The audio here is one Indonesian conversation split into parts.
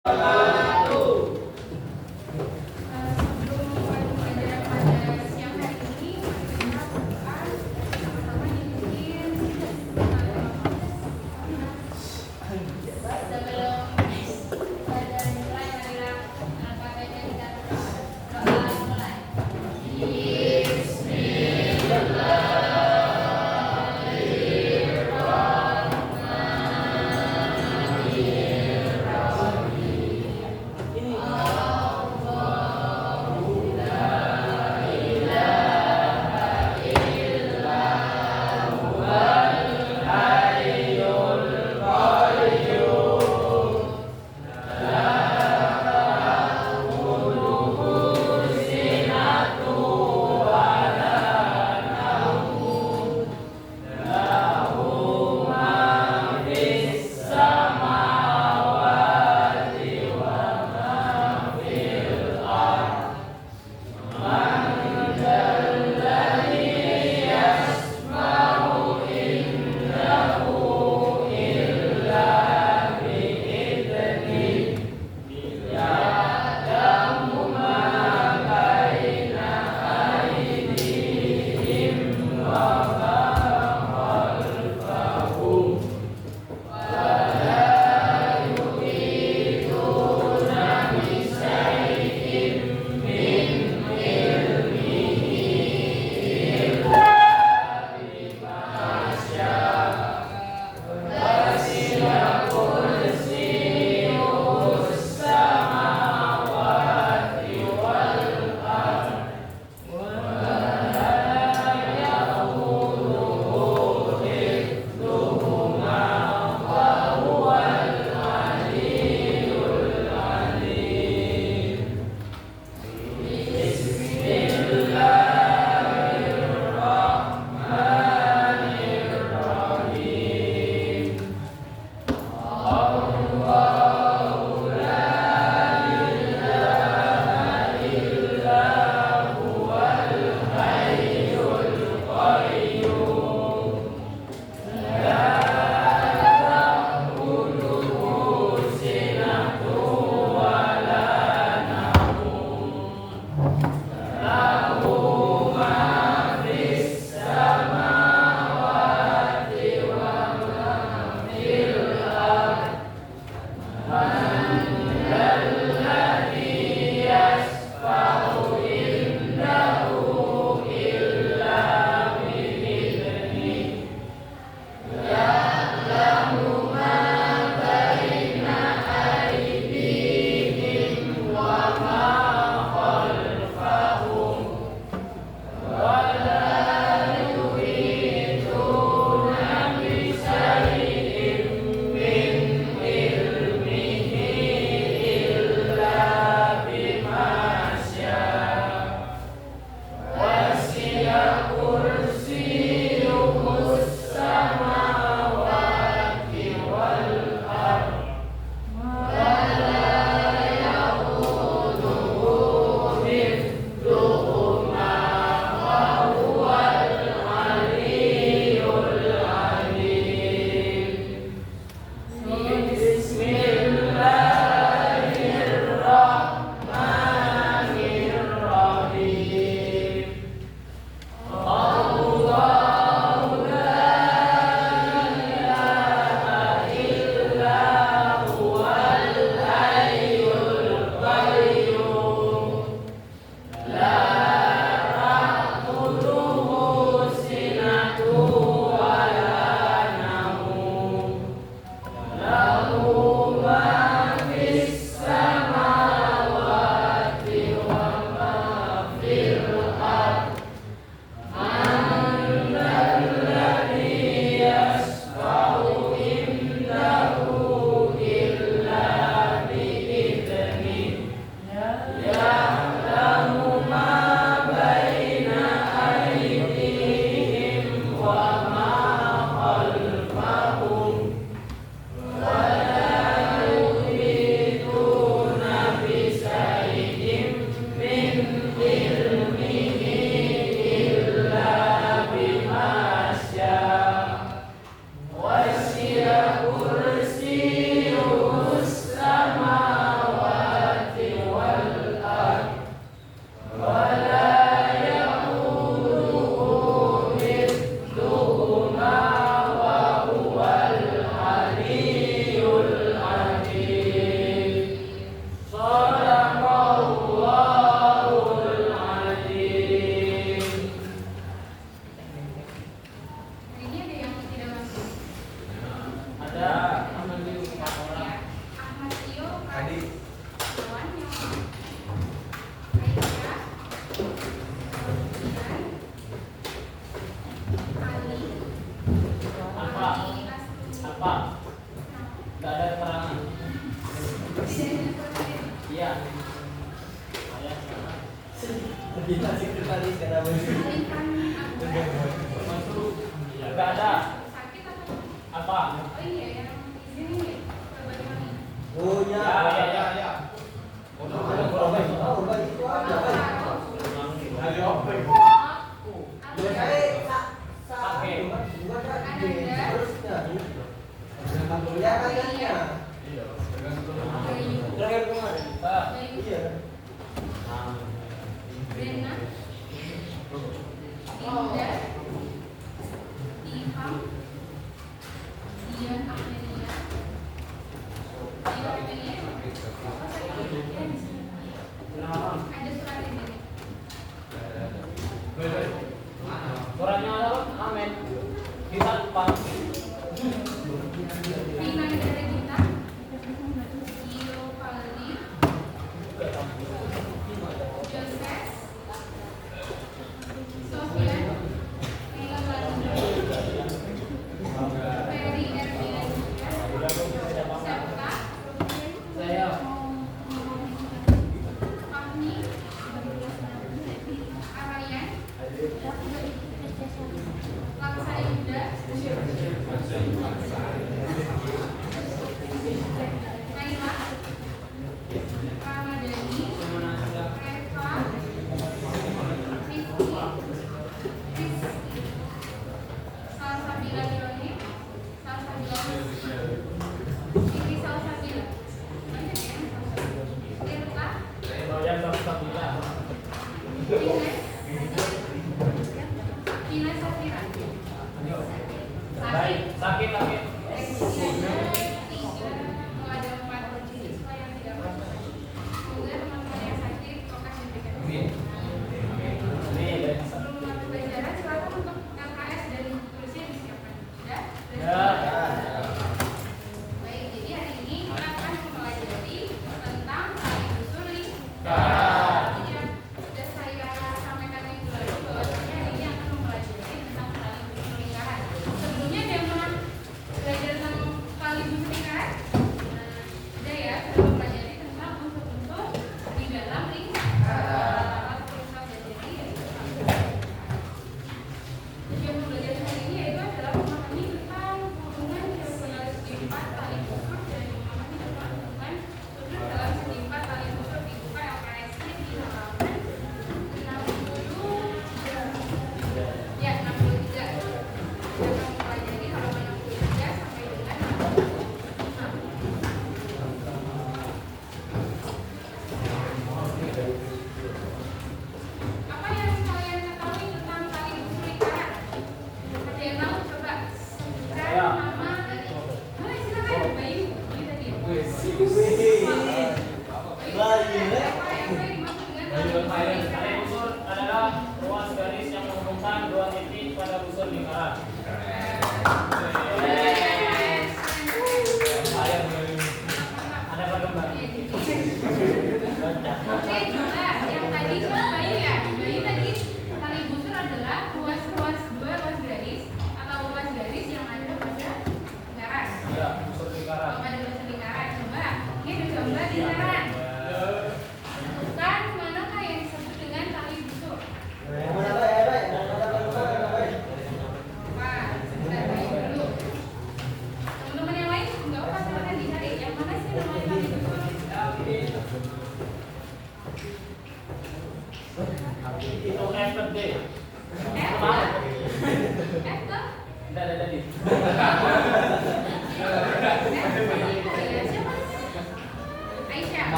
Sebelum mulai pembelajaran pada siang hari ini, mari kita berdoa sama-sama dipimpin sebelum pelajaran dimulai. Marilah Al-Fatihah kita doa mulai.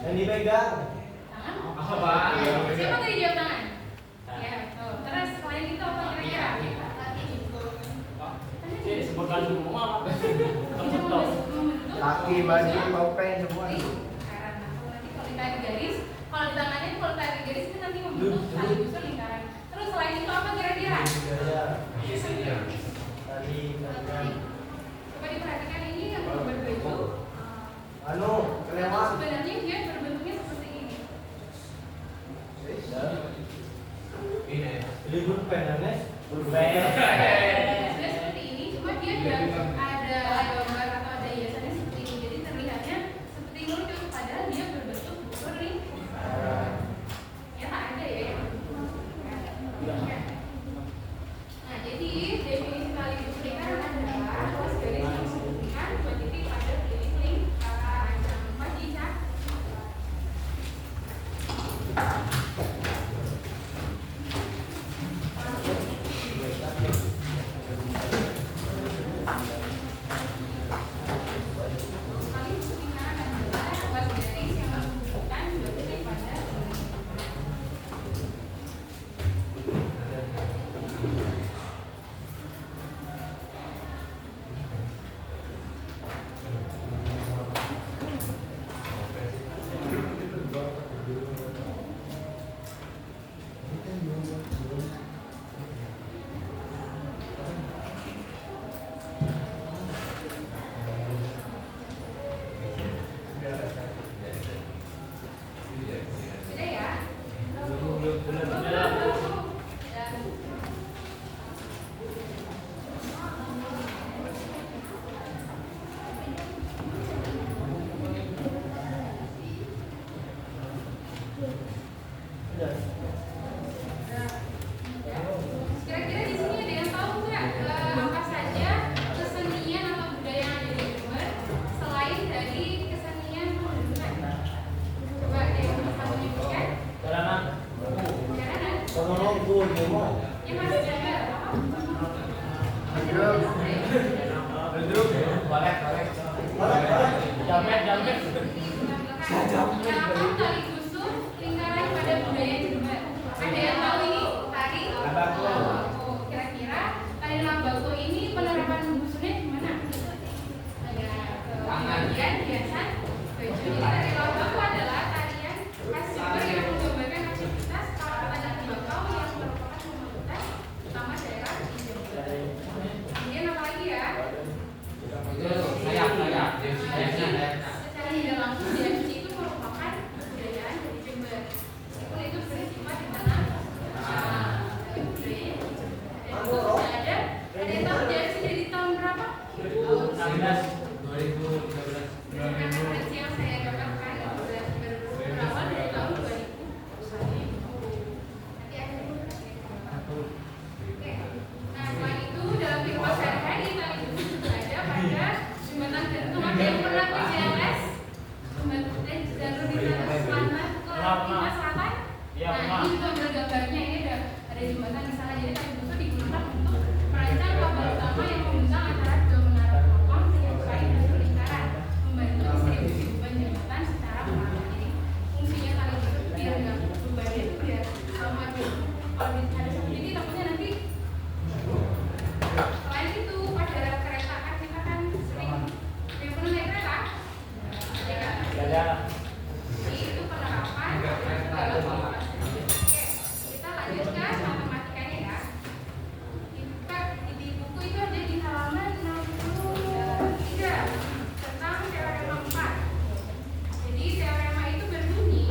Yang dipegang. Tangan? Apa? Siapa tadi jawab tangan? Ya, tuh. Terus selain itu apa kira-kira? Jadi sebutkan semua. Membentuk Kaki, baju, topeng semua. lingkaran. Nah, nanti kalau ditarik garis, kalau di tangannya kalau tarik garis itu nanti membentuk tali busur lingkaran. Terus selain itu apa kira-kira? Tadi kan. Coba diperhatikan ini yang berbaju. Anu, kelewat. Sebenarnya dia berbentuknya seperti ini. Ini. Libur penannya. Sebenarnya seperti ini, cuma dia ada gambar atau ada hiasannya seperti ini. Jadi terlihatnya seperti lucu, padahal dia berbentuk busur lingkaran. Ya tak ada ya yang nah, jadi definisi tali busur lingkaran adalah luas garis yang menghubungkan dua titik pada keliling lingkaran. Jangan lupa dicat. Tali busur lingkaran adalah luas garis yang menghubungkan dua titik pada keliling lingkaran. Sudah ya? Dan kira-kira di sini ada yang tahu nggak apa saja kesenian atau budaya yang ada di Jember selain dari kesenian pendudukan? Coba ada yang bisa menyebutkan? Jalanan. Jalanan? Ponorogo, demo. Ya Mas Jember. Duduk. Balik. Jamet. Yang apa tali busur lingkaran pada budaya Jember? Ada yang tahu ini? Tari? Oh, kira-kira tari lambako ini penerapan busurnya gimana? Ada bagian hiasan baju. Jadi tari lambako adalah tarian khas Jember yang menggambarkan aktivitas perawatan dan tembakau yang merupakan komoditas utama daerah di Jember. Kemudian apa lagi ya? Secara tidak langsung diacuci itu merupakan kebudayaan dari Jember. Meskipun itu bersifat di tanah budaya di Jember. Dan itu sudah ada yang tahu diacuci dari tahun berapa? 2013. Karena referensi yang saya dapatkan itu berawal dari tahun 2000. Nanti ada. Oke. Nah, selain itu dalam kehidupan sehari-hari tali busur juga ada pada jembatan gantung. Ada yang pernah ke JLS? Jembatan jalur di sana selatan ke Timur Selatan. Iya, Nah, pernah. ini juga gambarnya ini ada jembatan di sana. Jadi tali busur digunakan untuk merancang kabel utama yang membentang antara dua menara telepon menyerupai hasil lingkaran, membantu distribusi beban jembatan secara merata. Jadi fungsinya tali busur biar nggak bebannya itu biar sama dulu. Kalau ada seperti ini takutnya nanti. Selain itu pada kereta kan kita kan sering yang pernah naik kereta. Ya kan? Ada. Jadi itu penerapan dalam kehidupan. Oke, kita lanjutkan matematikanya ya. Di buku itu ada di halaman 63 tentang teorema 4. Jadi teorema itu berbunyi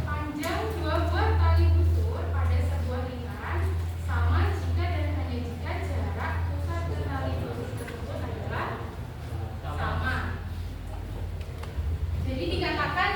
panjang dua buah tali busur pada sebuah lingkaran sama jika dan hanya jika jarak pusat ke tali busur tersebut adalah sama. Jadi dikatakan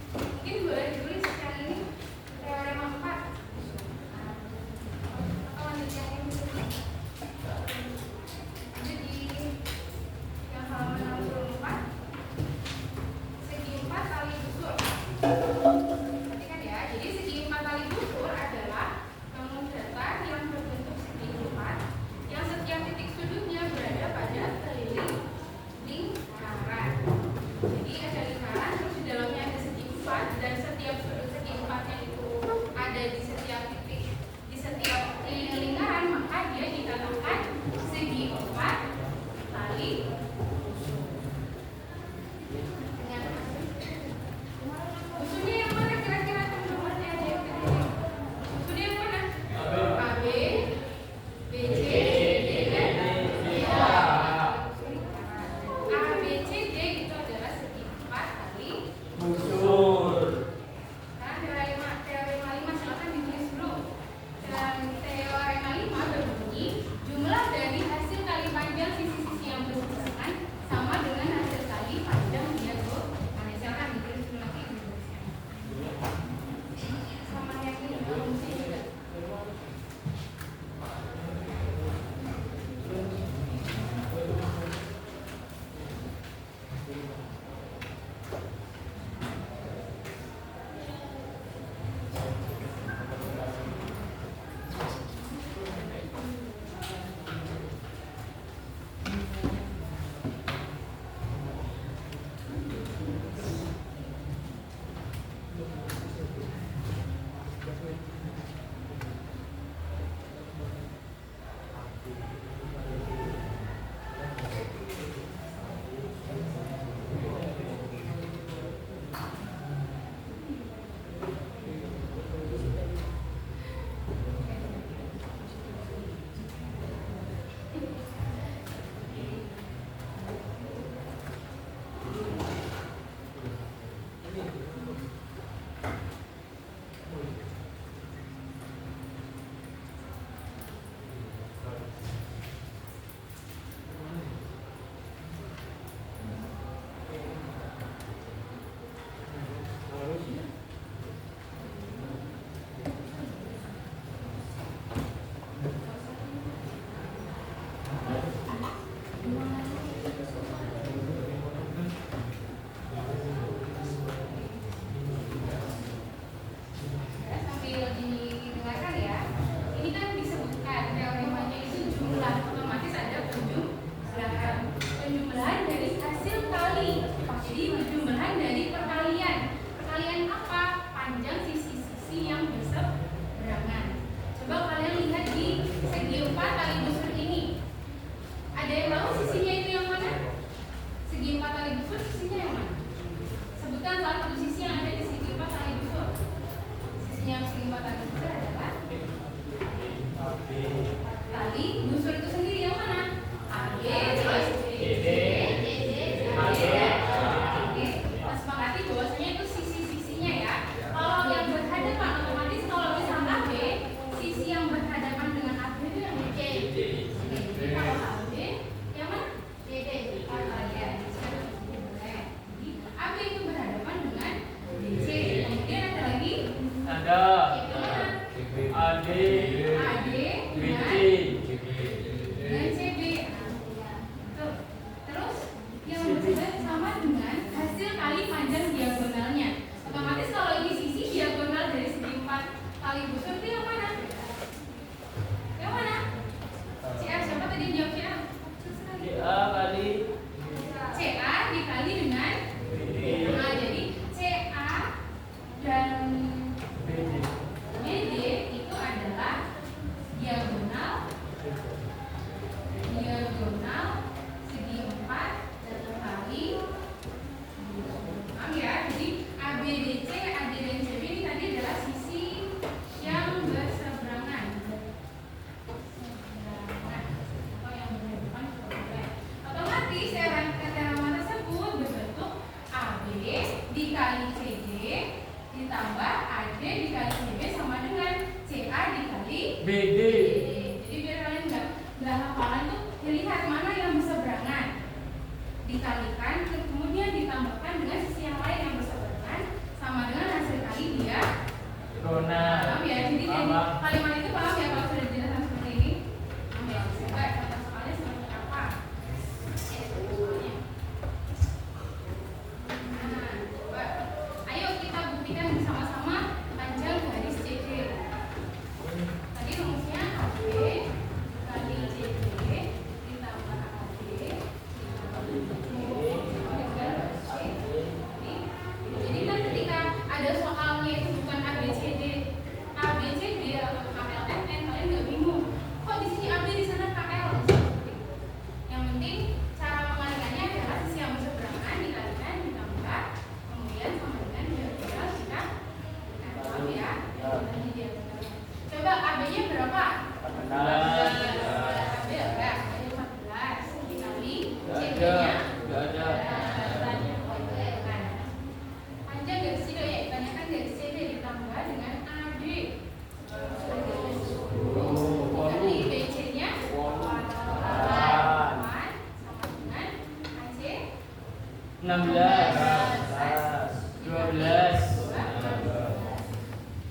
16, 12.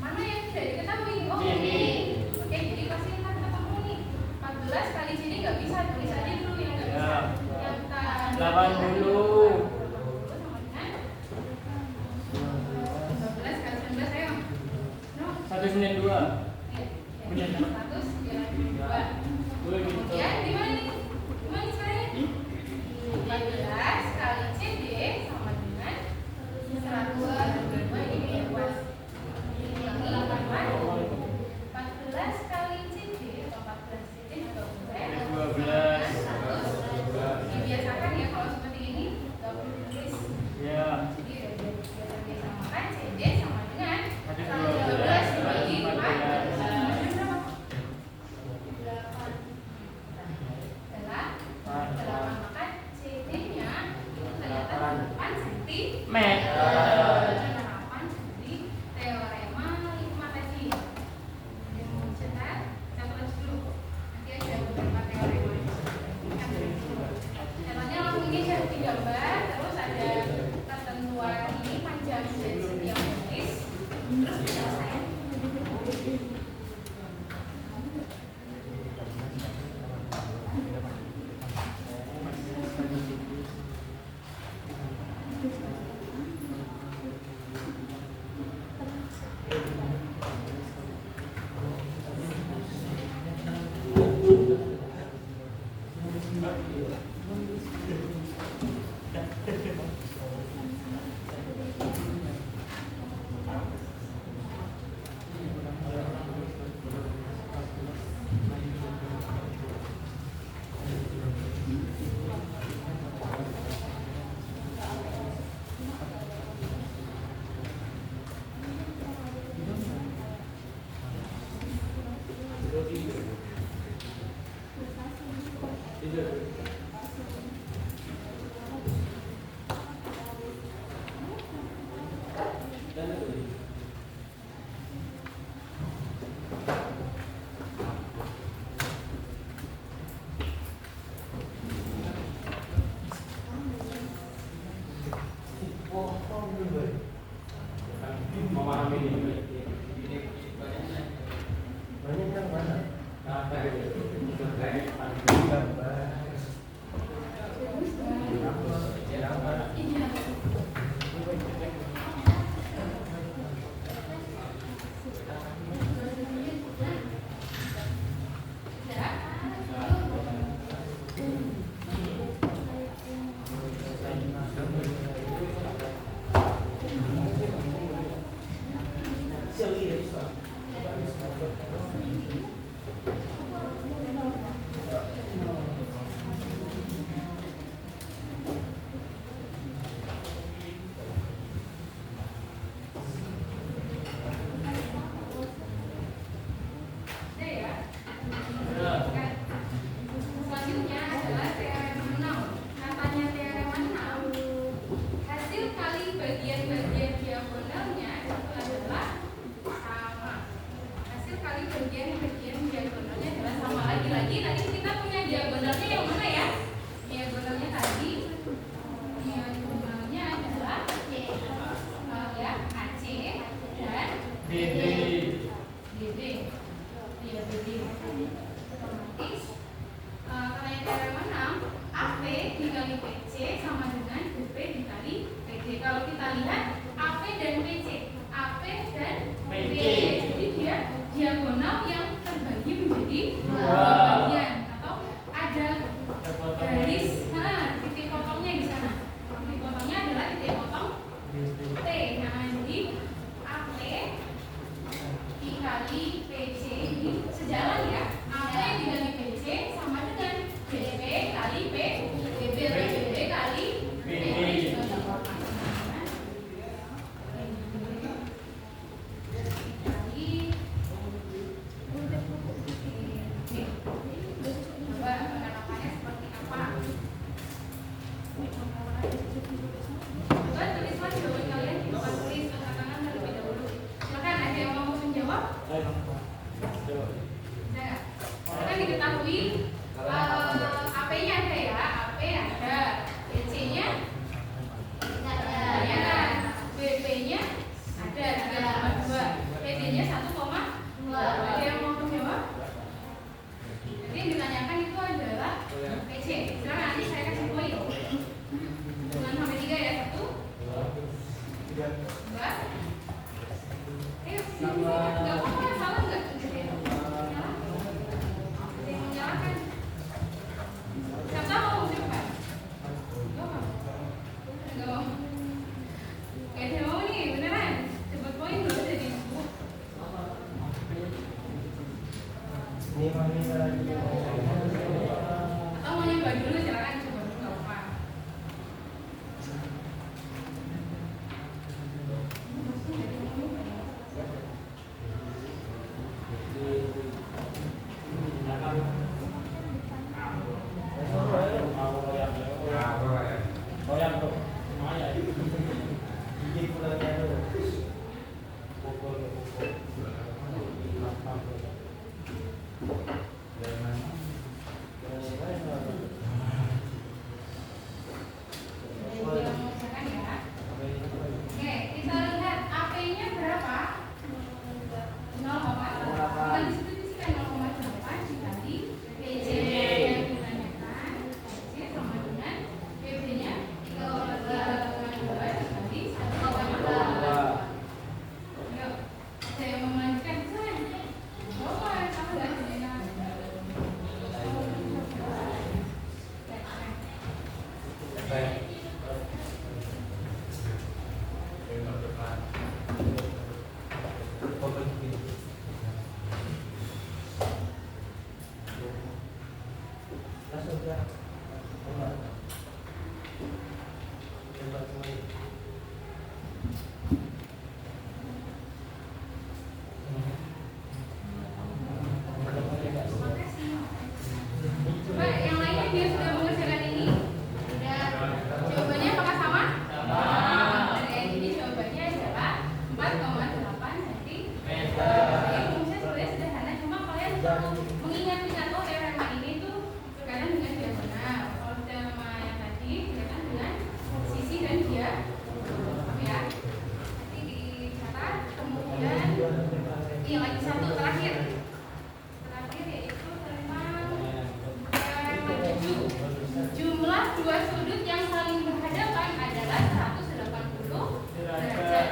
Mana yang tidak diketahui? Oh Ini. Oke, jadi pasti kita ketemu nih. 14 kali sini nggak bisa, tulis aja dulu yang nggak bisa. Ya. Yang kita 80. sama dengan 12 kali 19 ayo. No. 192. Iya. 192. Kemudian di mana nih? Di mana nih sekarang? 14 kali CD sama dengan 122 ini bebas. Yang ke-8 14 kali CD atau 14 CD juga boleh. 12. Dibiasakan ya kalau seperti ini nggak perlu tulis. Ya. Jadi udah biasa makan CD sama dengan 112 dibagi 4 14. Setelah makan CD-nya itu ternyata 8 cm. 8 cm. Teorema 5 tadi. Catat dulu. Nanti ada beberapa teorema. Caranya langsung ini ya digambar, terus ada ketentuan ini panjang dari setiap garis. Terus selesai. Memahami ini. Banyak yang mana? Selanjutnya adalah teorema 6. Katanya teorema 6, hasil kali bagian-bagian diagonalnya itu adalah sama. Hasil kali bagian-bagian diagonalnya adalah sama. Lagi-lagi tadi kita punya diagonalnya yang mana ya? Diagonalnya tadi, diagonalnya adalah ya AC dan BD. BD. Iya, BD. Otomatis katanya teorema 6, AP dikali PC sama dengan BP dikali PD. Kalau kita lihat AP dan PC, AP dan PD, jadi dia diagonal yang terbagi menjadi dua bagian atau ada garis, titik potongnya di sana. Titik potongnya adalah titik potong T. Nah, jadi AP dikali PC ini sejalan ya. AP dikali PC sama dengan BP kali P, BP kali PD. Coba penerapannya seperti apa? Coba tulis mas jawaban kalian, coba tulis angkat tangan terlebih dahulu. Silakan, ada yang mau menjawab? Nah, kan diketahui AP-nya ada ya, AP ada, PC-nya Coba yang lainnya dia sudah mengerjakan ini? Sudah. Jawabannya apakah sama? Jadi jawabannya adalah 4,8 cm. Jadi rumusnya sebenarnya sederhana, cuma kalian perlu mengingat-ingat oh teorema ini tuh berkaitan dengan diagonal. Kalau teorema yang tadi berkaitan dengan sisi dan dia. Ya. Nanti dicatat. Kemudian ini lagi satu terakhir. Terakhir yaitu teorema 7. Jumlah dua sudut yang saling berhadapan adalah 180 derajat.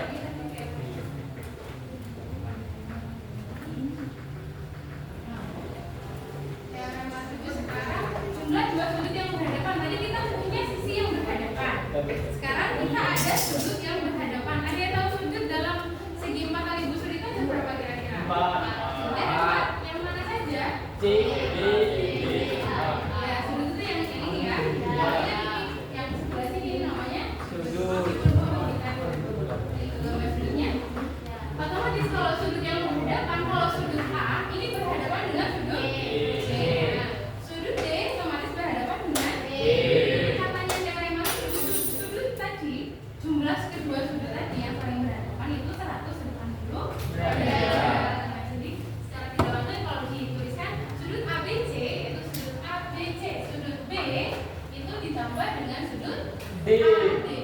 Teorema 7 sekarang jumlah dua sudut yang berhadapan. Tadi kita punya sisi yang berhadapan. Sekarang kita ada sudut yang berhadapan. Ada yang tahu sudut dalam segi 4 kali busur itu ada berapa kira-kira? 4. Yang mana saja? C, D, E, Ya, sudut itu yang ini ya. Yang sebelah sini namanya Sudut. sudutnya. Otomatis kalau sudut yang berhadapan, kalau sudut A ini berhadapan dengan sudut D. Nah, sudut D otomatis berhadapan dengan D. Katanya teorema sudut tadi, jumlah kedua sudut tadi yang saling berhadapan itu 180 derajat. Nah, jadi secara tidak langsung kalau dituliskan sudut ABC itu sudut ABC, sudut B itu ditambah dengan sudut D. AD.